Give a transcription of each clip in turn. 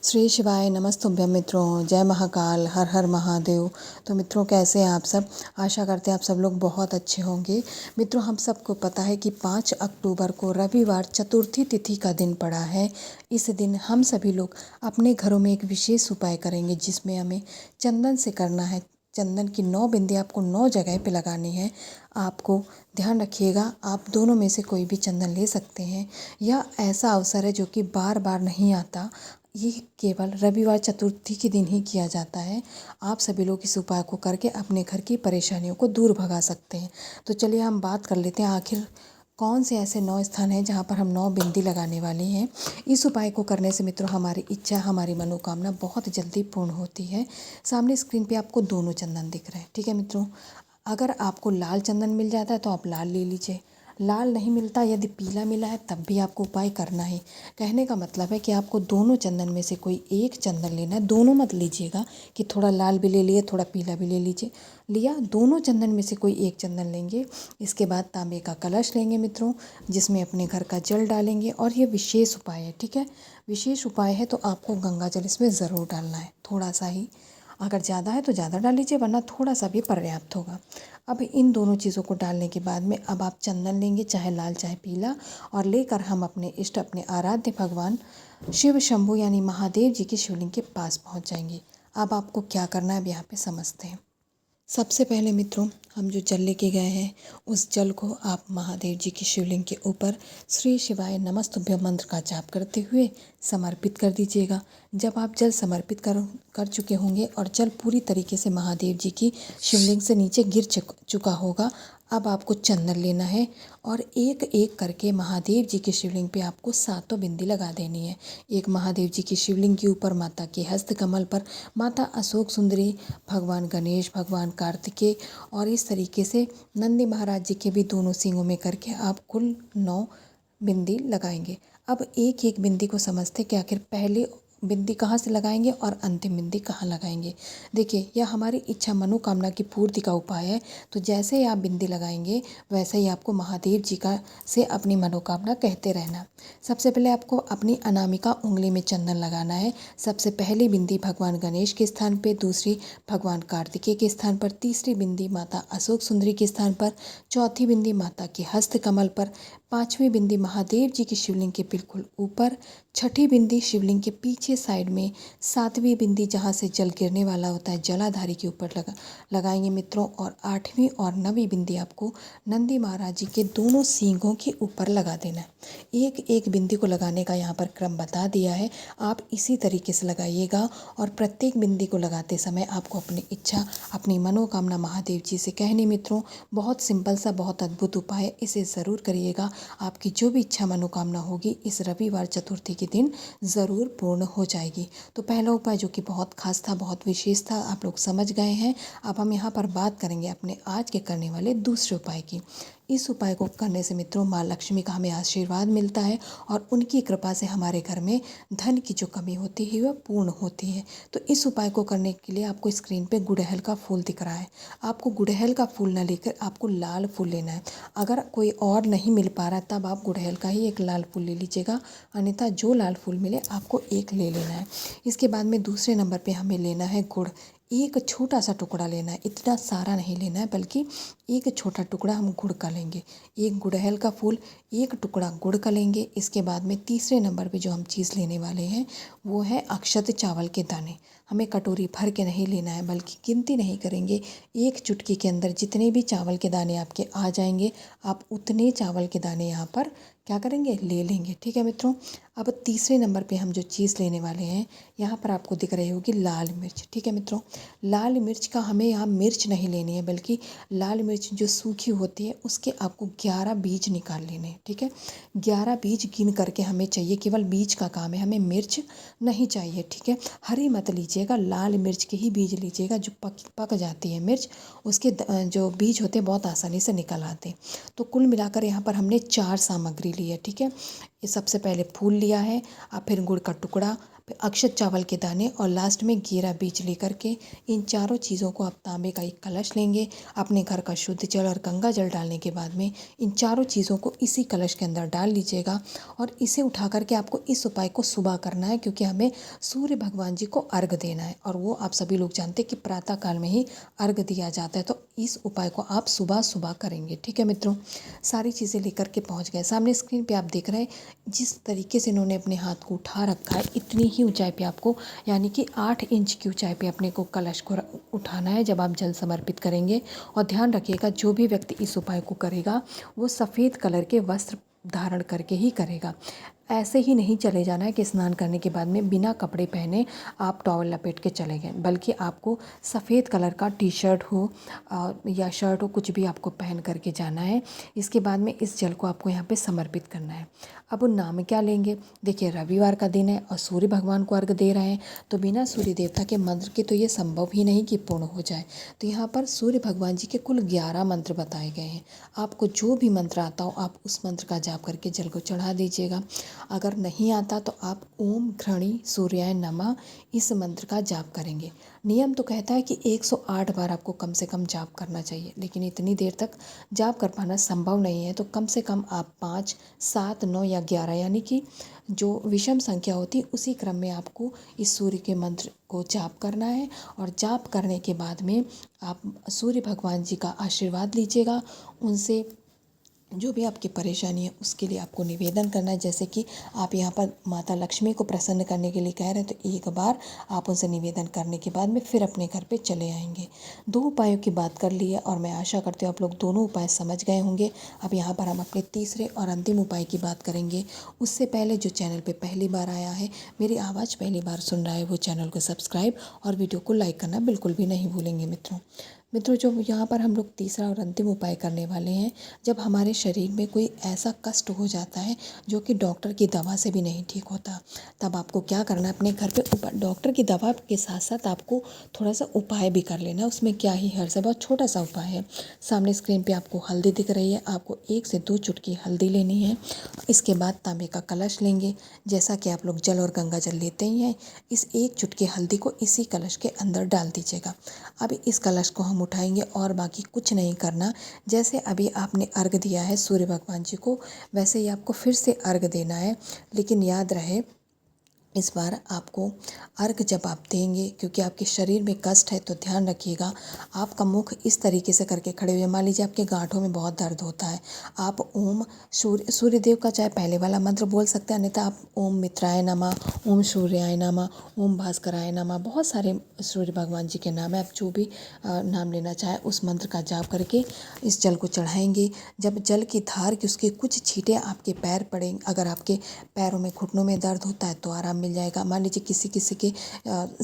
श्री शिवाय नमस्तुभ्यं मित्रों, जय महाकाल, हर हर महादेव। तो मित्रों, कैसे हैं आप सब? आशा करते हैं आप सब लोग बहुत अच्छे होंगे। मित्रों, हम सबको पता है कि 5 अक्टूबर को रविवार चतुर्थी तिथि का दिन पड़ा है। इस दिन हम सभी लोग अपने घरों में एक विशेष उपाय करेंगे, जिसमें हमें चंदन से करना है। चंदन की 9 बिंदी आपको 9 जगह पे लगानी है। आपको ध्यान रखिएगा, आप दोनों में से कोई भी चंदन ले सकते हैं। यह ऐसा अवसर है जो कि बार बार नहीं आता। ये केवल रविवार चतुर्थी के दिन ही किया जाता है। आप सभी लोग इस उपाय को करके अपने घर की परेशानियों को दूर भगा सकते हैं। तो चलिए हम बात कर लेते हैं, आखिर कौन से ऐसे 9 स्थान हैं जहाँ पर हम 9 बिंदी लगाने वाले हैं। इस उपाय को करने से मित्रों, हमारी इच्छा, हमारी मनोकामना बहुत जल्दी पूर्ण होती है। सामने स्क्रीन पे आपको दोनों चंदन दिख रहे हैं, ठीक है मित्रों। अगर आपको लाल चंदन मिल जाता है तो आप लाल ले लीजिए। लाल नहीं मिलता, यदि पीला मिला है तब भी आपको उपाय करना है। कहने का मतलब है कि आपको दोनों चंदन में से कोई एक चंदन लेना है। दोनों मत लीजिएगा कि थोड़ा लाल भी ले लिए थोड़ा पीला भी ले लीजिए। लिया, दोनों चंदन में से कोई एक चंदन लेंगे। इसके बाद तांबे का कलश लेंगे मित्रों, जिसमें अपने घर का जल डालेंगे। और ये विशेष उपाय है, ठीक है। विशेष उपाय है तो आपको गंगा जल इसमें ज़रूर डालना है, थोड़ा सा ही। अगर ज़्यादा है तो ज़्यादा डाल लीजिए, वरना थोड़ा सा भी पर्याप्त होगा। अब इन दोनों चीज़ों को डालने के बाद में अब आप चंदन लेंगे, चाहे लाल चाहे पीला, और लेकर हम अपने इष्ट, अपने आराध्य भगवान शिव शंभु यानी महादेव जी की शिवलिंग के पास पहुंच जाएंगे। अब आपको क्या करना है, अब यहाँ पे समझते हैं। सबसे पहले मित्रों, हम जो जल लेके गए हैं उस जल को आप महादेव जी की शिवलिंग के ऊपर श्री शिवाय नमस्तुभ्यं मंत्र का जाप करते हुए समर्पित कर दीजिएगा। जब आप जल समर्पित कर चुके होंगे और जल पूरी तरीके से महादेव जी की शिवलिंग से नीचे गिर चुका होगा, अब आपको चंदन लेना है और एक एक करके महादेव जी की शिवलिंग पे आपको 7 बिंदी लगा देनी है। एक महादेव जी की शिवलिंग के ऊपर, माता के हस्त कमल पर, माता अशोक सुंदरी, भगवान गणेश, भगवान कार्तिकेय, और इस तरीके से नंदी महाराज जी के भी दोनों सींगों में करके आप कुल 9 बिंदी लगाएंगे। अब एक एक बिंदी को समझते कि आखिर पहले बिंदी कहाँ से लगाएंगे और अंतिम बिंदी कहाँ लगाएंगे। देखिए, यह हमारी इच्छा मनोकामना की पूर्ति का उपाय है। तो जैसे ही आप बिंदी लगाएंगे वैसे ही आपको महादेव जी का से अपनी मनोकामना कहते रहना। सबसे पहले आपको अपनी अनामिका उंगली में चंदन लगाना है। सबसे पहली बिंदी भगवान गणेश के स्थान पे, दूसरी भगवान कार्तिकेय के स्थान पर, तीसरी बिंदी माता अशोक सुंदरी के स्थान पर, चौथी बिंदी माता के हस्त कमल पर, पांचवी बिंदी महादेव जी की शिवलिंग के बिल्कुल ऊपर, छठी बिंदी शिवलिंग के पीछे साइड में, सातवीं बिंदी जहाँ से जल गिरने वाला होता है जलाधारी के ऊपर लगाएंगे मित्रों, और आठवीं और नवीं बिंदी आपको नंदी महाराज जी के दोनों सींगों के ऊपर लगा देना है। एक एक बिंदी को लगाने का यहाँ पर क्रम बता दिया है, आप इसी तरीके से लगाइएगा। और प्रत्येक बिंदी को लगाते समय आपको अपनी इच्छा, अपनी मनोकामना महादेव जी से कहनी मित्रों। बहुत सिंपल सा, बहुत अद्भुत उपाय है, इसे ज़रूर करिएगा। आपकी जो भी इच्छा मनोकामना होगी इस रविवार चतुर्थी के दिन ज़रूर पूर्ण हो जाएगी। तो पहला उपाय जो कि बहुत खास था, बहुत विशेष था, आप लोग समझ गए हैं। अब हम यहाँ पर बात करेंगे अपने आज के करने वाले दूसरे उपाय की। इस उपाय को करने से मित्रों, माँ लक्ष्मी का हमें आशीर्वाद मिलता है और उनकी कृपा से हमारे घर में धन की जो कमी होती है वह पूर्ण होती है। तो इस उपाय को करने के लिए आपको स्क्रीन पे गुड़हल का फूल दिख रहा है। आपको गुड़हल का फूल ना लेकर आपको लाल फूल लेना है। अगर कोई और नहीं मिल पा रहा तब आप गुड़हल का ही एक लाल फूल ले लीजिएगा, अन्यथा जो लाल फूल मिले आपको एक ले लेना है। इसके बाद में दूसरे नंबर पे हमें लेना है गुड़। एक छोटा सा टुकड़ा लेना है, इतना सारा नहीं लेना है, बल्कि एक छोटा टुकड़ा हम गुड़ का लेंगे। एक गुड़हल का फूल, एक टुकड़ा गुड़ का लेंगे। इसके बाद में तीसरे नंबर पे जो हम चीज़ लेने वाले हैं वो है अक्षत चावल के दाने। हमें कटोरी भर के नहीं लेना है, बल्कि गिनती नहीं करेंगे। एक चुटकी के अंदर जितने भी चावल के दाने आपके आ जाएंगे, आप उतने चावल के दाने यहाँ पर क्या करेंगे, ले लेंगे, ठीक है मित्रों। अब तीसरे नंबर पे हम जो चीज़ लेने वाले हैं, यहाँ पर आपको दिख रही होगी लाल मिर्च, ठीक है मित्रों। लाल मिर्च का हमें यहाँ मिर्च नहीं लेनी है, बल्कि लाल मिर्च जो सूखी होती है उसके आपको 11 बीज निकाल लेने हैं, ठीक है। 11 बीज गिन करके हमें चाहिए, केवल बीज का काम है, हमें मिर्च नहीं चाहिए, ठीक है। हरी मत लीजिएगा, लाल मिर्च के ही बीज लीजिएगा। जो पक जाती है मिर्च, उसके जो बीज होते हैं बहुत आसानी से निकल आते हैं। तो कुल मिलाकर यहाँ पर हमने 4 सामग्री ली है, ठीक है। ये सबसे पहले फूल लिया है, और फिर गुड़ का टुकड़ा, अक्षत चावल के दाने और लास्ट में जीरा बीज लेकर के इन चारों चीज़ों को आप तांबे का एक कलश लेंगे। अपने घर का शुद्ध जल और गंगा जल डालने के बाद में इन चारों चीज़ों को इसी कलश के अंदर डाल लीजिएगा और इसे उठा करके आपको इस उपाय को सुबह करना है, क्योंकि हमें सूर्य भगवान जी को अर्घ देना है और वो आप सभी लोग जानते हैं कि प्रातः काल में ही अर्घ दिया जाता है। तो इस उपाय को आप सुबह सुबह करेंगे। ठीक है मित्रों, सारी चीज़ें लेकर के पहुंच गए। सामने स्क्रीन पे आप देख रहे हैं जिस तरीके से इन्होंने अपने हाथ को उठा रखा है, इतनी ही ऊंचाई पे आपको, यानी कि 8 इंच की ऊंचाई पे अपने को कलश को उठाना है जब आप जल समर्पित करेंगे। और ध्यान रखिएगा, जो भी व्यक्ति इस उपाय को करेगा वो सफ़ेद कलर के वस्त्र धारण करके ही करेगा। ऐसे ही नहीं चले जाना है कि स्नान करने के बाद में बिना कपड़े पहने आप टॉवल लपेट के चले गए, बल्कि आपको सफ़ेद कलर का टी शर्ट हो या शर्ट हो, कुछ भी आपको पहन करके जाना है। इसके बाद में इस जल को आपको यहाँ पे समर्पित करना है। अब वो नाम क्या लेंगे? देखिए, रविवार का दिन है और सूर्य भगवान को अर्घ दे रहे हैं, तो बिना सूर्य देवता के मंत्र के तो ये संभव ही नहीं कि पूर्ण हो जाए। तो यहाँ पर सूर्य भगवान जी के कुल 11 मंत्र बताए गए हैं। आपको जो भी मंत्र आता हो आप उस मंत्र का जाप करके जल को चढ़ा दीजिएगा। अगर नहीं आता तो आप ओम घृणी सूर्याय नमः इस मंत्र का जाप करेंगे। नियम तो कहता है कि 108 बार आपको कम से कम जाप करना चाहिए, लेकिन इतनी देर तक जाप कर पाना संभव नहीं है। तो कम से कम आप 5, 7, 9 या 11, यानी कि जो विषम संख्या होती है उसी क्रम में आपको इस सूर्य के मंत्र को जाप करना है। और जाप करने के बाद में आप सूर्य भगवान जी का आशीर्वाद लीजिएगा। उनसे जो भी आपकी परेशानी है उसके लिए आपको निवेदन करना है। जैसे कि आप यहाँ पर माता लक्ष्मी को प्रसन्न करने के लिए कह रहे हैं, तो एक बार आप उनसे निवेदन करने के बाद में फिर अपने घर पे चले आएंगे। 2 उपायों की बात कर ली है और मैं आशा करती हूँ आप लोग दोनों उपाय समझ गए होंगे। अब यहाँ पर हम अपने तीसरे और अंतिम उपाय की बात करेंगे। उससे पहले जो चैनल पर पहली बार आया है, मेरी आवाज़ पहली बार सुन रहा है, वो चैनल को सब्सक्राइब और वीडियो को लाइक करना बिल्कुल भी नहीं भूलेंगे। मित्रों, जो यहाँ पर हम लोग तीसरा और अंतिम उपाय करने वाले हैं, जब हमारे शरीर में कोई ऐसा कष्ट हो जाता है जो कि डॉक्टर की दवा से भी नहीं ठीक होता, तब आपको क्या करना है, अपने घर पे डॉक्टर की दवा के साथ साथ आपको थोड़ा सा उपाय भी कर लेना। उसमें क्या ही हर्ज है, बहुत छोटा सा उपाय है। सामने स्क्रीन पे आपको हल्दी दिख रही है, आपको 1 से 2 चुटकी हल्दी लेनी है। इसके बाद तांबे का कलश लेंगे, जैसा कि आप लोग जल और गंगा जल लेते ही हैं। इस 1 चुटकी हल्दी को इसी कलश के अंदर डाल दीजिएगा। अब इस कलश को हम उठाएंगे और बाकी कुछ नहीं करना। जैसे अभी आपने अर्घ दिया है सूर्य भगवान जी को, वैसे ही आपको फिर से अर्घ देना है। लेकिन याद रहे, इस बार आपको अर्घ जब आप देंगे, क्योंकि आपके शरीर में कष्ट है, तो ध्यान रखिएगा आपका मुख इस तरीके से करके खड़े हुए। मान लीजिए आपके गांठों में बहुत दर्द होता है, आप ओम सूर्यदेव का चाहे पहले वाला मंत्र बोल सकते हैं, अन्यथा आप ओम मित्राय नमः, ओम सूर्याय नमः, ओम भास्कराय नमः, बहुत सारे सूर्य भगवान जी के नाम है। आप जो भी नाम लेना चाहे उस मंत्र का जाप करके इस जल को चढ़ाएंगे। जब जल की धार की उसके कुछ छींटे आपके पैर पड़ेंगे, अगर आपके पैरों में घुटनों में दर्द होता है तो आराम मिल जाएगा। मान लीजिए किसी किसी के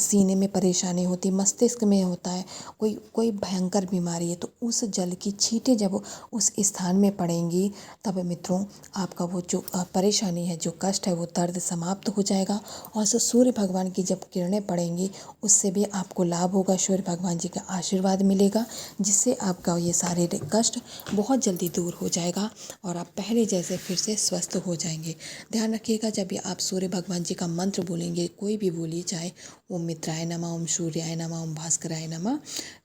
सीने में परेशानी होती है, मस्तिष्क में होता है, कोई भयंकर बीमारी है, तो उस जल की छींटे जब उस स्थान में पड़ेंगी, तब मित्रों आपका वो जो परेशानी है, जो कष्ट है, वो दर्द समाप्त हो जाएगा। और सूर्य भगवान की जब किरणें पड़ेंगी उससे भी आपको लाभ होगा, सूर्य भगवान जी का आशीर्वाद मिलेगा, जिससे आपका ये शारीरिक कष्ट बहुत जल्दी दूर हो जाएगा और आप पहले जैसे फिर से स्वस्थ हो जाएंगे। ध्यान रखिएगा, जब भी आप सूर्य भगवान जी का मंत्र बोलेंगे, कोई भी बोलिए, चाहे ओम मित्राय नमः, ओम सूर्याय नमः, ओम भास्कराय नमः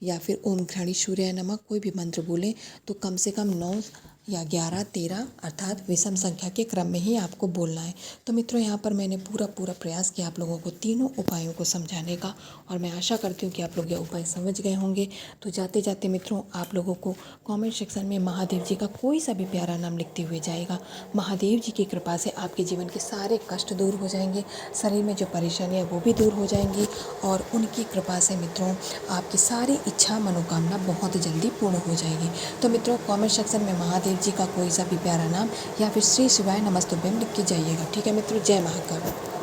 या फिर ओम घृणी सूर्याय नमः, कोई भी मंत्र बोलें तो कम से कम 9 या 11, 13 अर्थात विषम संख्या के क्रम में ही आपको बोलना है। तो मित्रों, यहाँ पर मैंने पूरा प्रयास किया आप लोगों को तीनों उपायों को समझाने का, और मैं आशा करती हूँ कि आप लोग ये उपाय समझ गए होंगे। तो जाते जाते मित्रों, आप लोगों को कमेंट सेक्शन में महादेव जी का कोई सा भी प्यारा नाम लिखते हुए जाएगा। महादेव जी की कृपा से आपके जीवन के सारे कष्ट दूर हो जाएंगे, शरीर में जो परेशानी है वो भी दूर हो जाएंगी, और उनकी कृपा से मित्रों आपकी सारी इच्छा मनोकामना बहुत जल्दी पूर्ण हो जाएगी। तो मित्रों, कमेंट सेक्शन में महादेव जी का कोई सा भी प्यारा नाम या फिर श्री शिवाय नमस्तुभ्यम लिख के जाइएगा। ठीक है मित्रों, जय महाकाल।